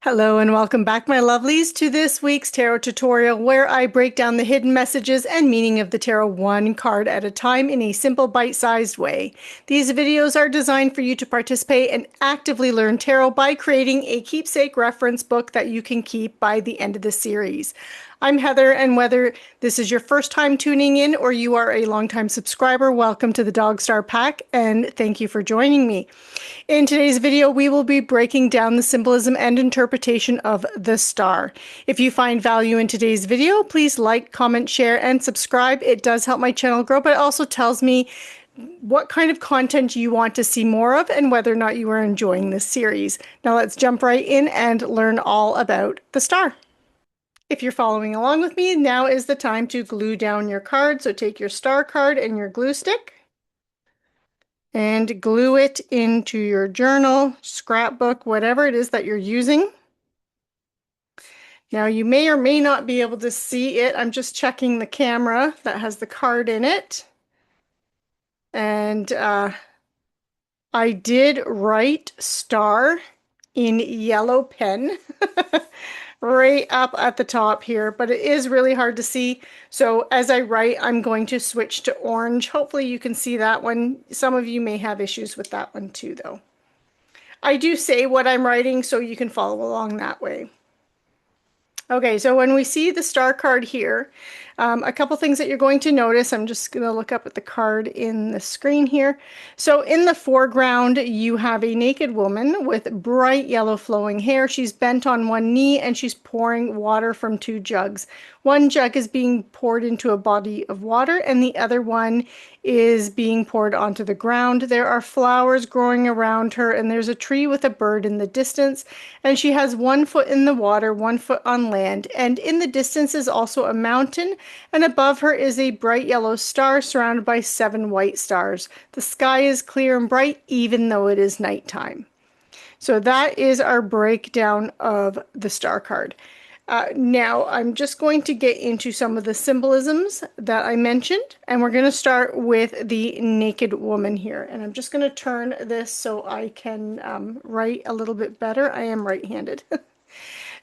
Hello and welcome back, my lovelies, to this week's tarot tutorial where I break down the hidden messages and meaning of the tarot one card at a time in a simple bite-sized way. These videos are designed for you to participate and actively learn tarot by creating a keepsake reference book that you can keep by the end of the series. I'm Heather, and whether this is your first time tuning in or you are a longtime subscriber, welcome to the Dog Star Pack, and thank you for joining me. In today's video, we will be breaking down the symbolism and interpretation of the star. If you find value in today's video, please like, comment, share, and subscribe. It does help my channel grow, but it also tells me what kind of content you want to see more of and whether or not you are enjoying this series. Now let's jump right in and learn all about the star. If you're following along with me, now is the time to glue down your card. So take your star card and your glue stick and glue it into your journal, scrapbook, whatever it is that you're using. Now you may or may not be able to see it. I'm just checking the camera that has the card in it. And I did write star in yellow pen right up at the top here, but it is really hard to see. So as I write, I'm going to switch to orange. Hopefully you can see that one. Some of you may have issues with that one too, though. I do say what I'm writing so you can follow along that way. Okay, so when we see the star card here, a couple things that you're going to notice. I'm just going to look up at the card in the screen here. So in the foreground, you have a naked woman with bright yellow flowing hair. She's bent on one knee and she's pouring water from two jugs. One jug is being poured into a body of water and the other one is being poured onto the ground. There are flowers growing around her and there's a tree with a bird in the distance, and she has 1 foot in the water, 1 foot on land, and in the distance is also a mountain, and above her is a bright yellow star surrounded by 7 white stars. The sky is clear and bright even though it is nighttime. So that is our breakdown of the star card. Now I'm just going to get into some of the symbolisms that I mentioned, and we're going to start with the naked woman here. And I'm just going to turn this so I can write a little bit better. I am right-handed.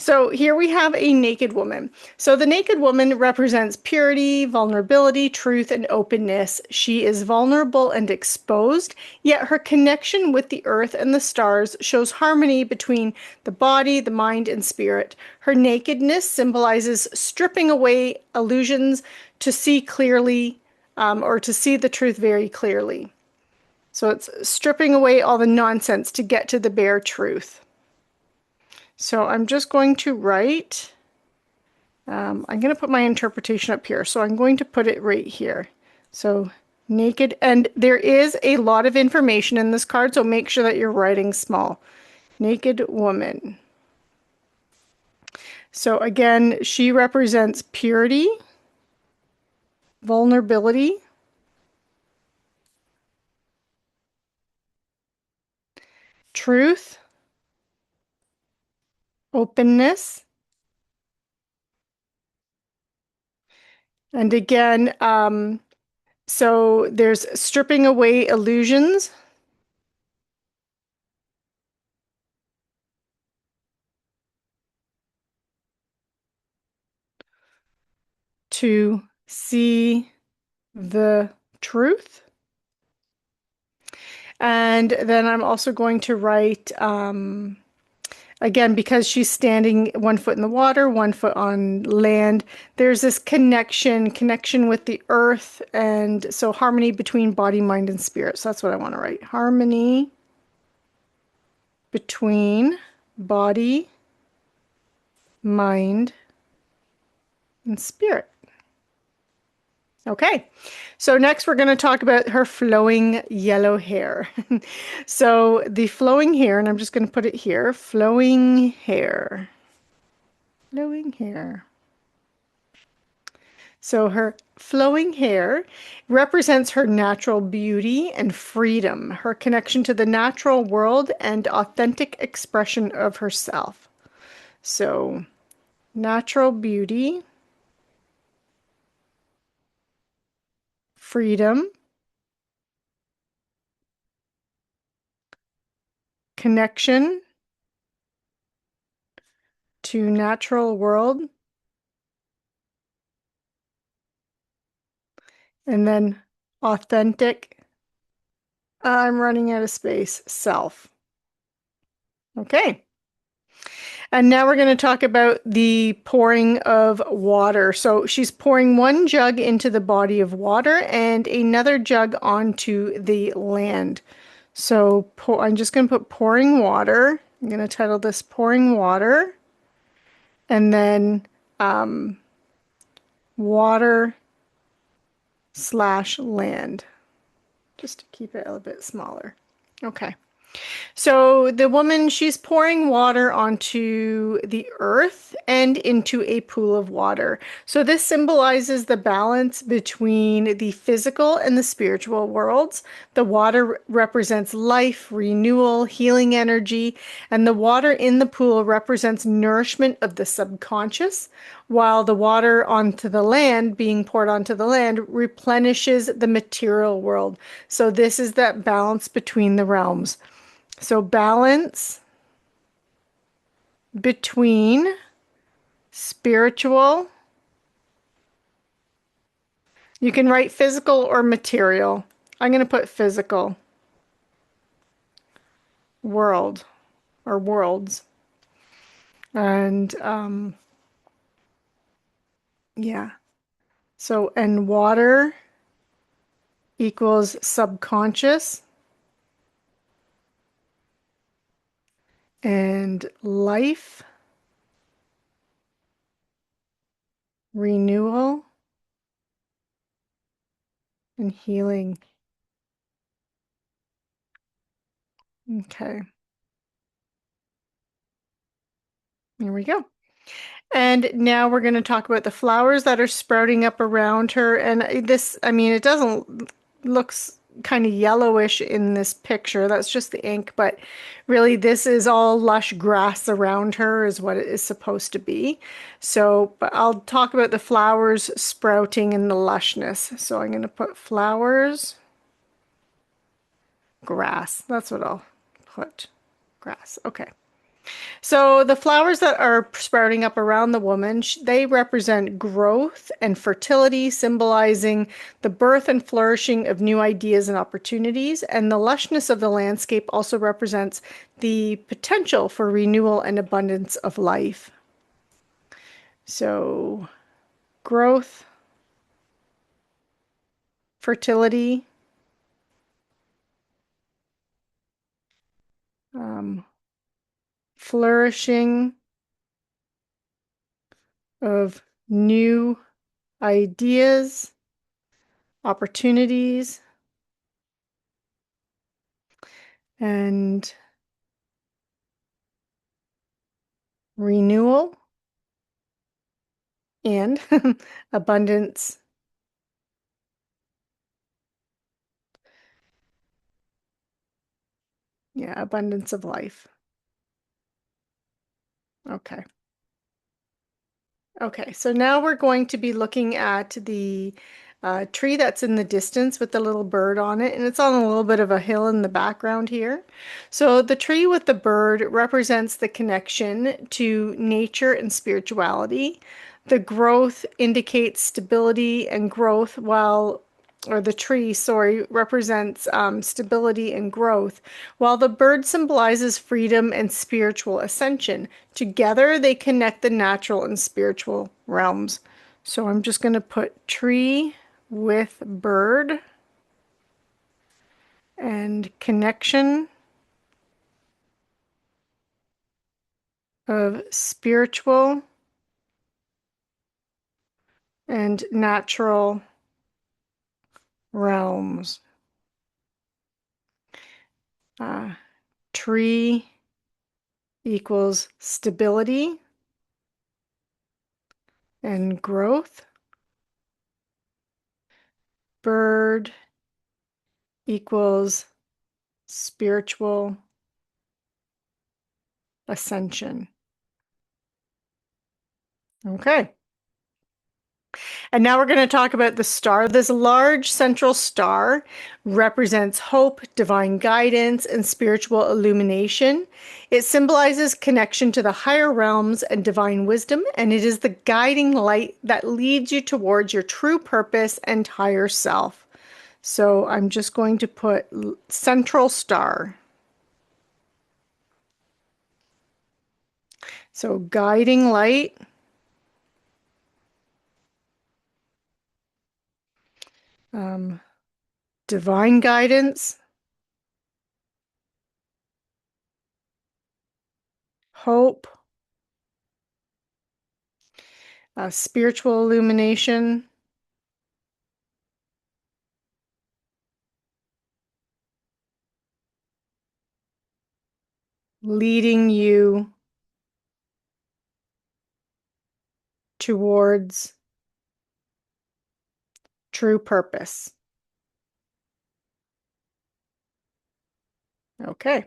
So here we have a naked woman. So the naked woman represents purity, vulnerability, truth, and openness. She is vulnerable and exposed, yet her connection with the earth and the stars shows harmony between the body, the mind, and spirit. Her nakedness symbolizes stripping away illusions to see clearly, or to see the truth very clearly. So it's stripping away all the nonsense to get to the bare truth. So I'm just going to write, I'm going to put my interpretation up here. So I'm going to put it right here. So naked, and there is a lot of information in this card, so make sure that you're writing small. Naked woman. So again, she represents purity, vulnerability, truth, openness, and again, so there's stripping away illusions, to see the truth. And then I'm also going to write, again, because she's standing 1 foot in the water, 1 foot on land, there's this connection with the earth, and so harmony between body, mind, and spirit. So that's what I want to write. Harmony between body, mind, and spirit. Okay, so next we're going to talk about her flowing yellow hair. So the flowing hair, and I'm just going to put it here, flowing hair. Flowing hair. So her flowing hair represents her natural beauty and freedom, her connection to the natural world and authentic expression of herself. So natural beauty, freedom, connection to natural world, and then authentic, I'm running out of space, self. Okay. And now we're going to talk about the pouring of water. So she's pouring one jug into the body of water and another jug onto the land. So I'm just going to put pouring water. I'm going to title this pouring water, and then water slash land, just to keep it a little bit smaller. Okay. So the woman, she's pouring water onto the earth and into a pool of water. So this symbolizes the balance between the physical and the spiritual worlds. The water represents life, renewal, healing energy, and the water in the pool represents nourishment of the subconscious, while the water onto the land, being poured onto the land, replenishes the material world. So this is that balance between the realms. So balance between spiritual, you can write physical or material. I'm going to put physical world or worlds. And yeah. So, and water equals subconscious, and life, renewal, and healing. Okay. Here we go. And now we're going to talk about the flowers that are sprouting up around her. And this, I mean, it doesn't looks kind of yellowish in this picture. That's just the ink, but really this is all lush grass around her is what it is supposed to be. So, but I'll talk about the flowers sprouting and the lushness. So I'm going to put flowers, grass. That's what I'll put. Grass. Okay. So the flowers that are sprouting up around the woman, they represent growth and fertility, symbolizing the birth and flourishing of new ideas and opportunities. And the lushness of the landscape also represents the potential for renewal and abundance of life. So growth, fertility, flourishing of new ideas, opportunities, and renewal and abundance. Yeah, abundance of life. Okay. Okay, so now we're going to be looking at the tree that's in the distance with the little bird on it, and it's on a little bit of a hill in the background here. So the tree with the bird represents the connection to nature and spirituality. The growth indicates stability and growth, while or the tree, sorry, represents stability and growth, while the bird symbolizes freedom and spiritual ascension. Together, they connect the natural and spiritual realms. So I'm just going to put tree with bird and connection of spiritual and natural realms. Uh, Tree equals stability and growth. Bird equals spiritual ascension. Okay. And now we're going to talk about the star. This large central star represents hope, divine guidance, and spiritual illumination. It symbolizes connection to the higher realms and divine wisdom, and it is the guiding light that leads you towards your true purpose and higher self. So I'm just going to put central star. So guiding light, um, divine guidance, hope, spiritual illumination, leading you towards true purpose. Okay.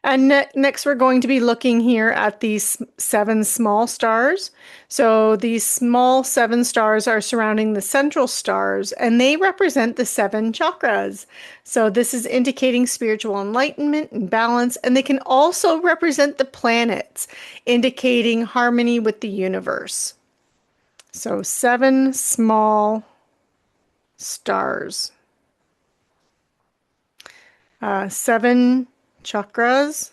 And next, we're going to be looking here at these seven small stars. So these small seven stars are surrounding the central stars, and they represent the seven chakras. So this is indicating spiritual enlightenment and balance, and they can also represent the planets, indicating harmony with the universe. So seven small stars, seven chakras.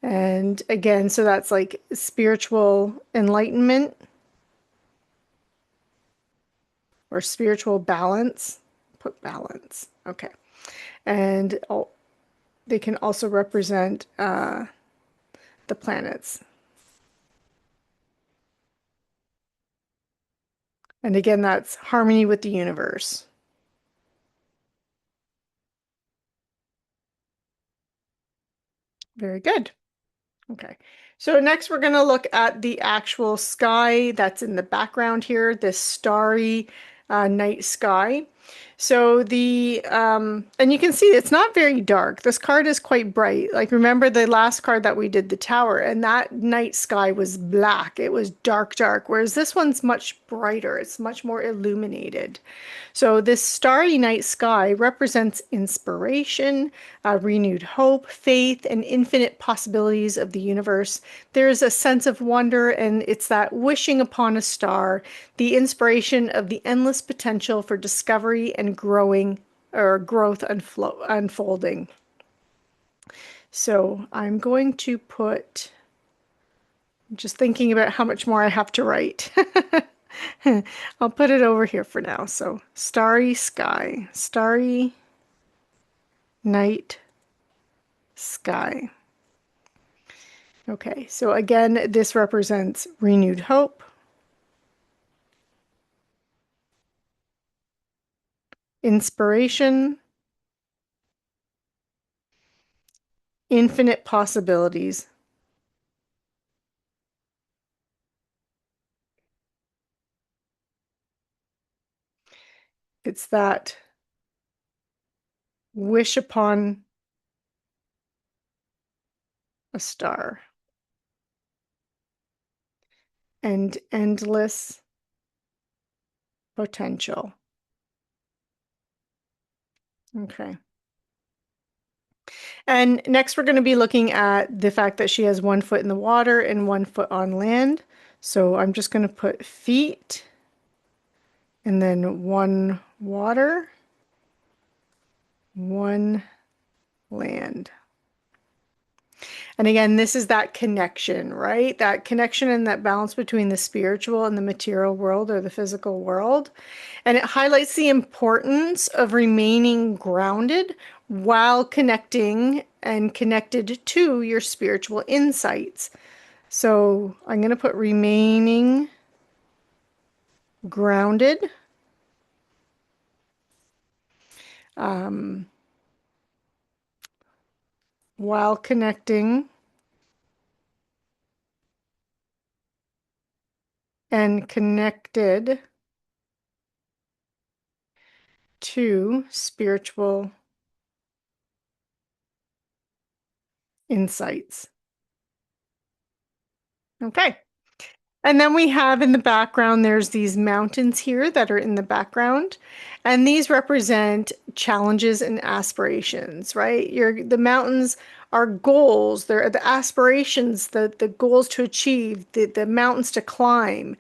And again, so that's like spiritual enlightenment or spiritual balance. Put balance. Okay. And they can also represent the planets. And again, that's harmony with the universe. Very good. Okay, so next we're going to look at the actual sky that's in the background here, this starry night sky. So and you can see it's not very dark. This card is quite bright. Like remember the last card that we did, the tower, and that night sky was black. It was dark, dark, whereas this one's much brighter. It's much more illuminated. So this starry night sky represents inspiration, renewed hope, faith, and infinite possibilities of the universe. There's a sense of wonder, and it's that wishing upon a star, the inspiration of the endless potential for discovery and growing or growth unfolding. So I'm going to put, just thinking about how much more I have to write. I'll put it over here for now. So starry sky, starry night sky. Okay, so again, this represents renewed hope, inspiration, infinite possibilities. It's that wish upon a star and endless potential. Okay. And next, we're going to be looking at the fact that she has 1 foot in the water and 1 foot on land. So I'm just going to put feet and then 1 water, 1 land. And again, this is that connection, right? That connection and that balance between the spiritual and the material world or the physical world. And it highlights the importance of remaining grounded while connecting and connected to your spiritual insights. So I'm going to put remaining grounded. Um, while connecting and connected to spiritual insights. Okay. And then we have in the background, there's these mountains here that are in the background. And these represent challenges and aspirations, right? The mountains are goals. They're the aspirations, the goals to achieve, the mountains to climb.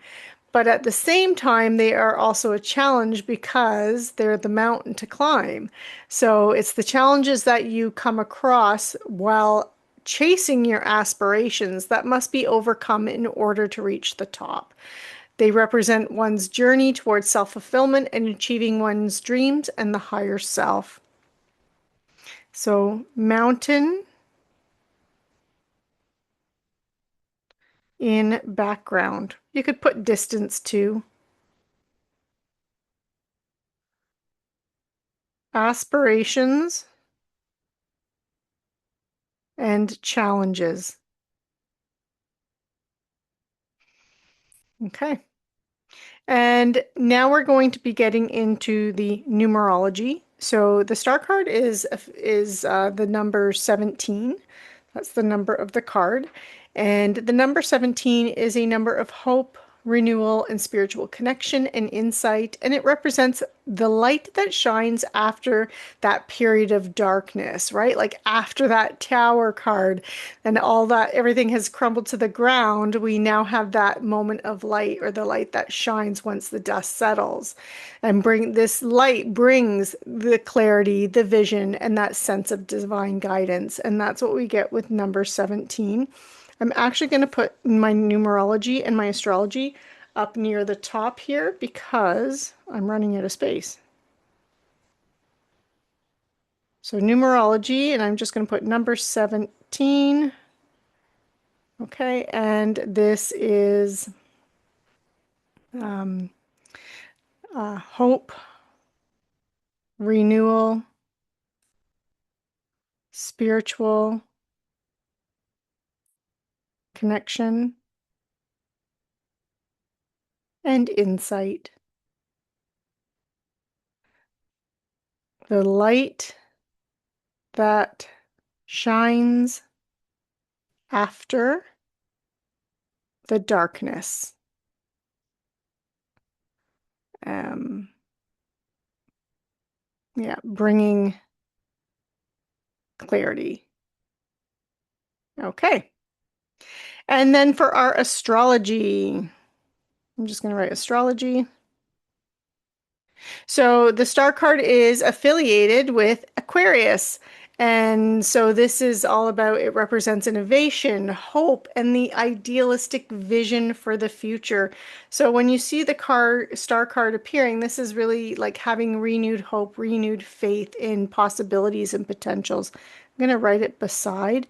But at the same time, they are also a challenge because they're the mountain to climb. So it's the challenges that you come across while chasing your aspirations that must be overcome in order to reach the top. They represent one's journey towards self-fulfillment and achieving one's dreams and the higher self. So, mountain in background. You could put distance too. Aspirations and challenges. Okay. And now we're going to be getting into the numerology. So the star card is the number 17. That's the number of the card. And the number 17 is a number of hope, renewal, and spiritual connection and insight. And it represents the light that shines after that period of darkness, right? Like after that tower card and all that, everything has crumbled to the ground. We now have that moment of light, or the light that shines once the dust settles. And this light brings the clarity, the vision, and that sense of divine guidance. And that's what we get with number 17. I'm actually going to put my numerology and my astrology up near the top here because I'm running out of space. So numerology, and I'm just going to put number 17. Okay, and this is um, hope, renewal, spiritual connection, and insight. The light that shines after the darkness. Um, yeah, bringing clarity. Okay. And then for our astrology, I'm just going to write astrology. So the star card is affiliated with Aquarius. And so this is all about, it represents innovation, hope, and the idealistic vision for the future. So when you see the star card appearing, this is really like having renewed hope, renewed faith in possibilities and potentials. I'm going to write it beside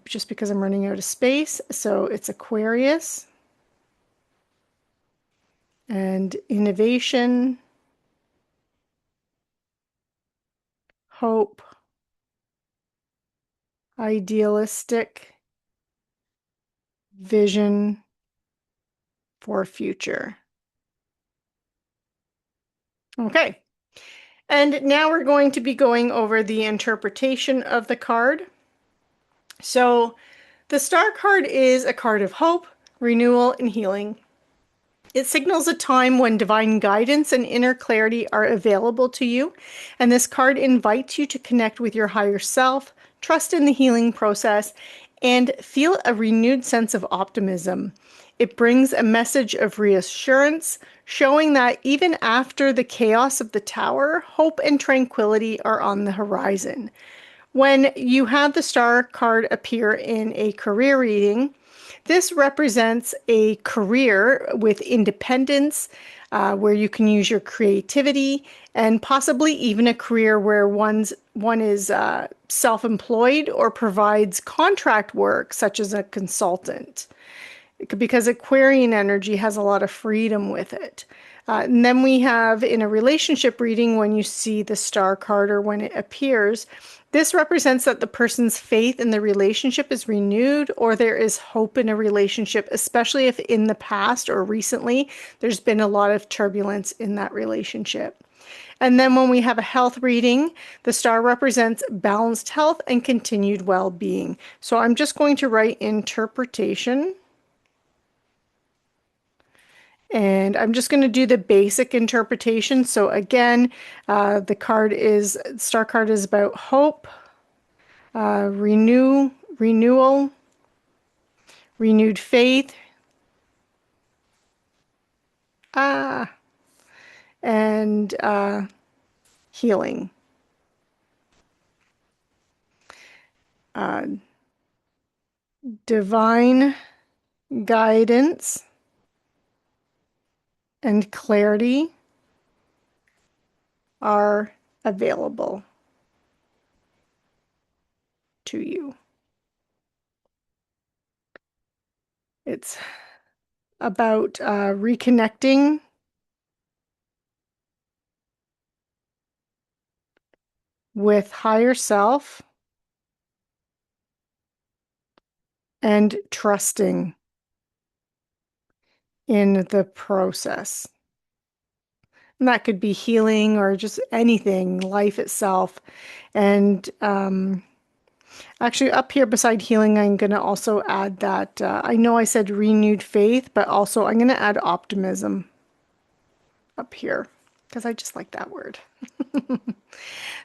just because I'm running out of space. So it's Aquarius and innovation, hope, idealistic vision for future. Okay. And now we're going to be going over the interpretation of the card. So the star card is a card of hope, renewal, and healing. It signals a time when divine guidance and inner clarity are available to you, and this card invites you to connect with your higher self, trust in the healing process, and feel a renewed sense of optimism. It brings a message of reassurance, showing that even after the chaos of the tower, hope and tranquility are on the horizon. When you have the star card appear in a career reading, this represents a career with independence, where you can use your creativity, and possibly even a career where one is self-employed or provides contract work, such as a consultant, because Aquarian energy has a lot of freedom with it. And then we have in a relationship reading, when you see the star card or when it appears, this represents that the person's faith in the relationship is renewed, or there is hope in a relationship, especially if in the past or recently there's been a lot of turbulence in that relationship. And then when we have a health reading, the star represents balanced health and continued well-being. So I'm just going to write interpretation. And I'm just going to do the basic interpretation. So again, the star card is about hope, renewal, renewed faith, ah, and healing. Uh, Divine guidance and clarity are available to you. It's about reconnecting with higher self and trusting in the process. And that could be healing or just anything, life itself. And actually, up here beside healing, I'm going to also add that I know I said renewed faith, but also I'm going to add optimism up here because I just like that word.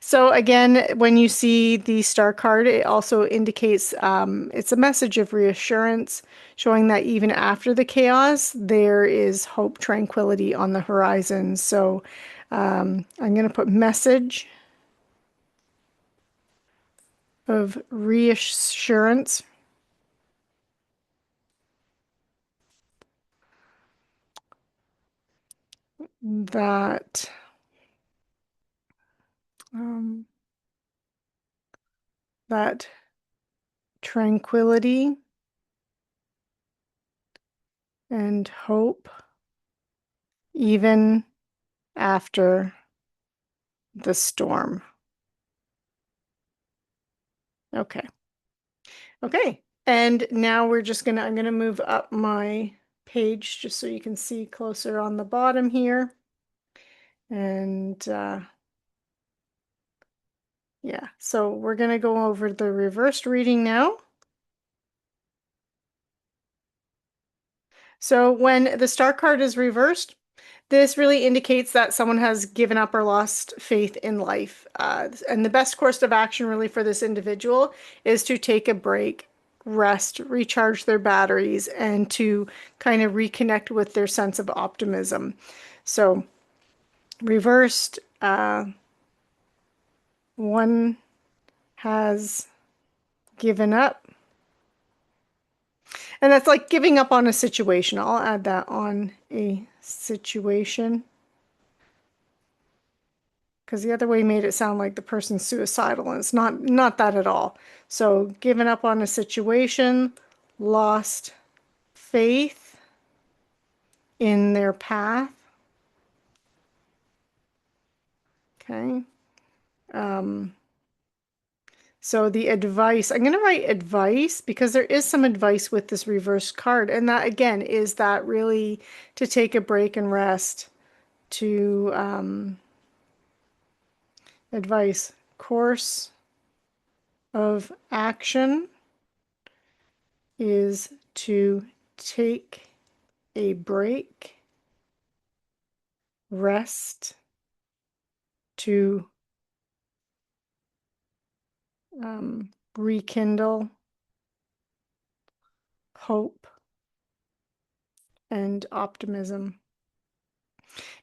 So again, when you see the star card, it also indicates it's a message of reassurance, showing that even after the chaos, there is hope, tranquility on the horizon. So I'm going to put message of reassurance that um, that tranquility and hope even after the storm. Okay. Okay. And now I'm gonna move up my page just so you can see closer on the bottom here. And yeah, so we're gonna go over the reversed reading now. So when the star card is reversed, this really indicates that someone has given up or lost faith in life. And the best course of action, really, for this individual is to take a break, rest, recharge their batteries, and to kind of reconnect with their sense of optimism. So, reversed, one has given up. And that's like giving up on a situation. I'll add that on a situation. Because the other way made it sound like the person's suicidal, and it's not that at all. So given up on a situation, lost faith in their path. Okay. So the advice, I'm going to write advice because there is some advice with this reversed card. And that again is that really to take a break and rest, to advice, course of action is to take a break, rest, to rekindle hope and optimism.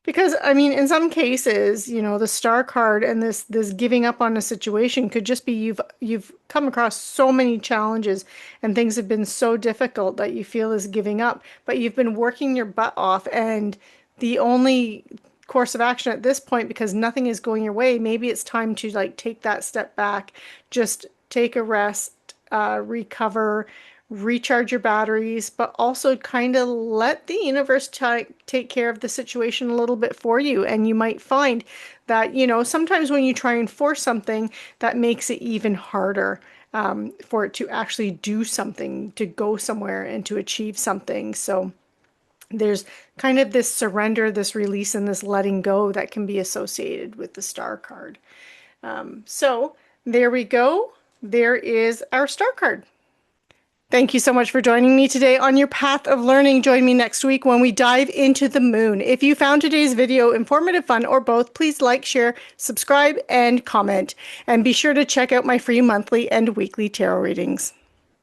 Because I mean, in some cases, the star card and this giving up on a situation could just be you've come across so many challenges and things have been so difficult that you feel is giving up, but you've been working your butt off and the only course of action at this point, because nothing is going your way, maybe it's time to like take that step back, just take a rest, recover, recharge your batteries, but also kind of let the universe take care of the situation a little bit for you. And you might find that, sometimes when you try and force something, that makes it even harder for it to actually do something, to go somewhere and to achieve something. So there's kind of this surrender, this release, and this letting go that can be associated with the star card. So there we go. There is our star card. Thank you so much for joining me today on your path of learning. Join me next week when we dive into the moon. If you found today's video informative, fun, or both, please like, share, subscribe, and comment. And be sure to check out my free monthly and weekly tarot readings.